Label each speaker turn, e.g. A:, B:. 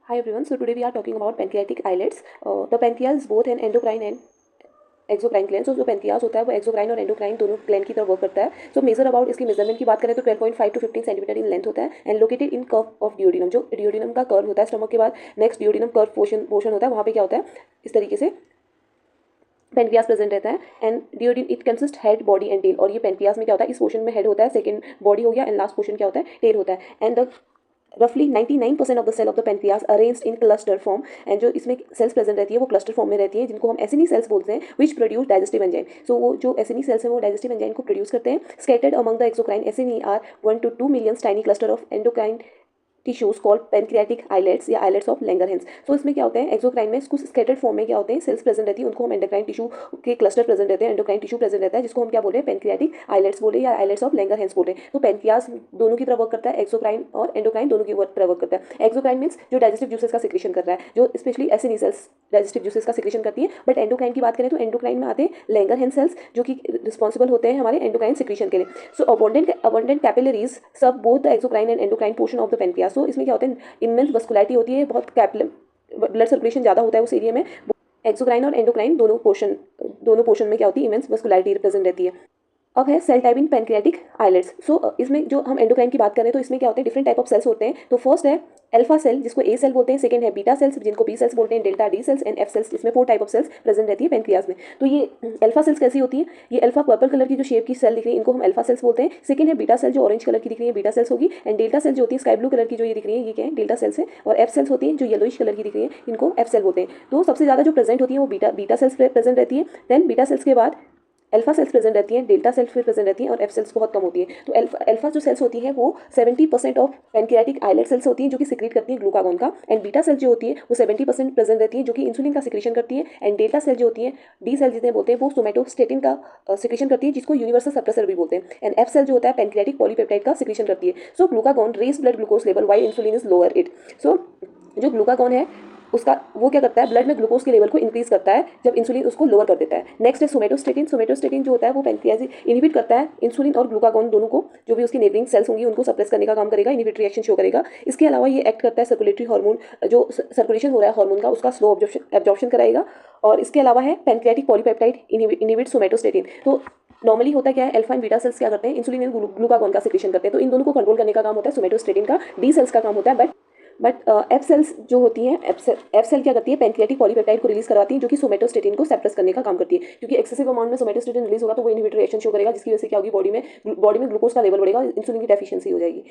A: Hi everyone. So today we are talking about pancreatic islets. The pancreas is both an endocrine and exocrine gland. जो pancreas होता है वो exocrine और endocrine दोनों gland की तरह वर्क करता है. सो मेजर अबाउट इसकी मेजरमेंट की बात करें तो 12.5 to 15 सेंटीमीटर इन लेंथ होता है and located in curve of duodenum. जो डिओडिनम का कर्व होता है स्टमक के बाद नेक्स्ट डिओडिनम कर्व पोर्शन होता है, वहाँ पे क्या होता है इस तरीके से पेनक्रियास प्रेजेंट रहता है. And duodenum it consist head body and tail. और ये पेनक्रियास में क्या होता है, इस पोर्शन में हेड होता है, सेकंड बॉडी हो गया एंड लास्ट पोर्शन क्या होता है, टेल होता है. एंड द रफली 99% of the cell of the pancreas arranged in cluster form. And जो इसमें सेल्स प्रेजेंट रहती है वो क्लस्टर फॉर्म में रहती है, जिनको हम एसिनी सेल्स बोलते हैं, विच प्रोड्यूस डाइजेस्टिव एंजाइम. सो वो जो एसिनी सेल्स हैं वो डाइजेस्टिव एंजाइम को प्रोड्यूस करते हैं. Scattered among the exocrine acini are 1 to 2 million tiny cluster of endocrine tissues called pancreatic islets या आइलेट्स ऑफ लैंगरहैंस. सो इसमें क्या होता है, एक्सोक्राइन में कुछ स्कैटर्ड फॉर्म में क्या होते हैं, सेल्स प्रेजेंट रहती है, उनको हम एंडोक्राइन टिश्यू के क्लस्टर प्रेजेंट रहते हैं, एंडोक्राइन टिश्यू प्रेजेंट रहता है, जिसको हम क्या बोल रहे हैं, पेनक्रियाटिक आइलेट्स बोले या आइलेट्स ऑफ लैंगरहैंस बोल रहे हैं. तो पेनक्रियास दोनों की तरह वर्क करता है, एक्सोक्राइन और एंडोक्राइन दोनों की तरह वर्क करता है. एक्सोक्राइन मीन्स जो डाइजेस्टिव जूसेस का सिक्रेशन कर रहा है, जो स्पेशली एसिनी सेल्स डाइजेस्टिव जूसेस का सिक्रेशन करती है. बट एंडोक्राइन की बात करें तो एंडोक्राइन में आते हैं लैंगरहैंस सेल्स, जो कि रिस्पॉन्सिबल होते हैं हमारे एंडोक्राइन सिक्रेशन के लिए. So abundant capillaries serve both the exocrine and endocrine portion of the pancreas. So इसमें क्या होता है, इमेंस वस्कुलैरिटी होती है, बहुत ब्लड सर्कुलेशन ज़्यादा होता है उस एरिया में. एक्सोक्राइन और एंडोक्राइन दोनों पोर्शन में क्या होती है, इमेंस वस्कुलैरिटी रिप्रेजेंट रहती है. अब है cell type in pancreatic islets. So इसमें जो हम एंडोक्राइन की बात करें तो इसमें क्या होते हैं, डिफरेंट टाइप ऑफ सेल्स होते हैं. तो फर्स्ट है अल्फा सेल, जिसको ए सेल बोलते हैं. सेकंड है बीटा सेल्स, जिनको बी सेल्स बोलते हैं. Delta D cells and F cells. इसमें 4 टाइप ऑफ सेल्स प्रेजेंट रहती है पेनक्रियास में. तो ये अल्फा सेल्स कैसी होती है, ये अल्फा पर्पल कलर की जो शेप की सेल दिख रही है, इनको हम अल्फा सेल्स बोलते हैं. सेकंड है बीटा सेल, जो ऑरेंज कलर की दिख रही है, बीटा सेल्स होगी. एंड डेल्टा सेल जो होती है स्काई ब्लू कलर की जो ये दिख रही है, ये क्या है, डेल्टा सेल्स है. और एफ सेल्स होती है जो येलोइश कलर की दिख रही है, इनको एफ सेल बोलते हैं. तो सबसे ज़्यादा जो प्रेजेंट होती है वो बीटा सेल्स प्रेजेंट रहती है. देन बीटा सेल्स के बाद अल्फा सेल्स प्रेजेंट रहती हैं, डेल्टा सेल्स फिर प्रेजेंट रहती हैं और एफ सेल्स बहुत कम होती है. तो अल्फा जो सेल्स होती है वो 70% ऑफ पेनक्रियाटिक आइलेट सेल्स होती हैं, जो कि सिक्रीट करती है ग्लूकागॉन का. एंड बीटा सेल जो होती है वो 70% प्रेजेंट रहती है, जो कि इंसुलिन का सिक्रेशन करती है. एंड डेल्टा सेल जो होती है, डी सेल जितने बोलते हैं, वो सोमेटोस्टेटिन का सिक्रेशन करती है, जिसको यूनिवर्सल सप्रेसर भी बोलते हैं. एंड एफ सेल जो होता है पेनक्रियाटिक पॉलीपेप्टाइड का सिक्रेशन करती है. So glucagon raise blood glucose level while insulin is lower it. So जो ग्लूकागॉन है उसका वो क्या करता है, ब्लड में ग्लूकोज के लेवल को इंक्रीज करता है जब इंसुलिन उसको लोअर कर देता है. नेक्स्ट है सोमेटोस्टेटिन. सोमेटोस्टेटिन जो होता है वो पेनक्रियाज इनहिबिट करता है इंसुलिन और ग्लूकागॉन दोनों को, जो भी उसकी नेबरिंग सेल्स होंगी उनको सप्रेस करने का काम करेगा, इनहिबिट रिएक्शन शो करेगा. इसके अलावा ये एक्ट करता है सर्कुलेटरी हार्मोन, जो सर्कुलेशन हो रहा है हार्मोन का, उसका स्लो एब्जॉर्प्शन कराएगा. और इसके अलावा है पेनक्रियाटिक पॉलीपेप्टाइड इनहिबिट सोमेटोस्टेटिन. तो नॉर्मली होता क्या है, अल्फा एंड बीटा सेल्स क्या करते हैं, इंसुलिन एंड ग्लूकागॉन का सिक्रेशन करते हैं. तो इन दोनों को कंट्रोल करने का काम होता है सोमेटोस्टेटिन का. डी सेल्स का काम होता है बट एफ सेल्स जो होती हैं, एफ सेल क्या करती है, पेनक्रियाटिक पॉलीपेप्टाइड को रिलीज करवाती है, जो कि सोमेटोस्टेटिन को सप्रेस करने का काम करती है. क्योंकि एक्सेसिव अमाउंट में सोमेटोस्टेटिन रिलीज होगा तो वो इनहिबिटरी रिएक्शन शो करेगा, जिसकी वजह से क्या होगी, बॉडी में ग्लूकोज का लेवल बढ़ेगा, इंसुलिन की डेफिशिएंसी हो जाएगी.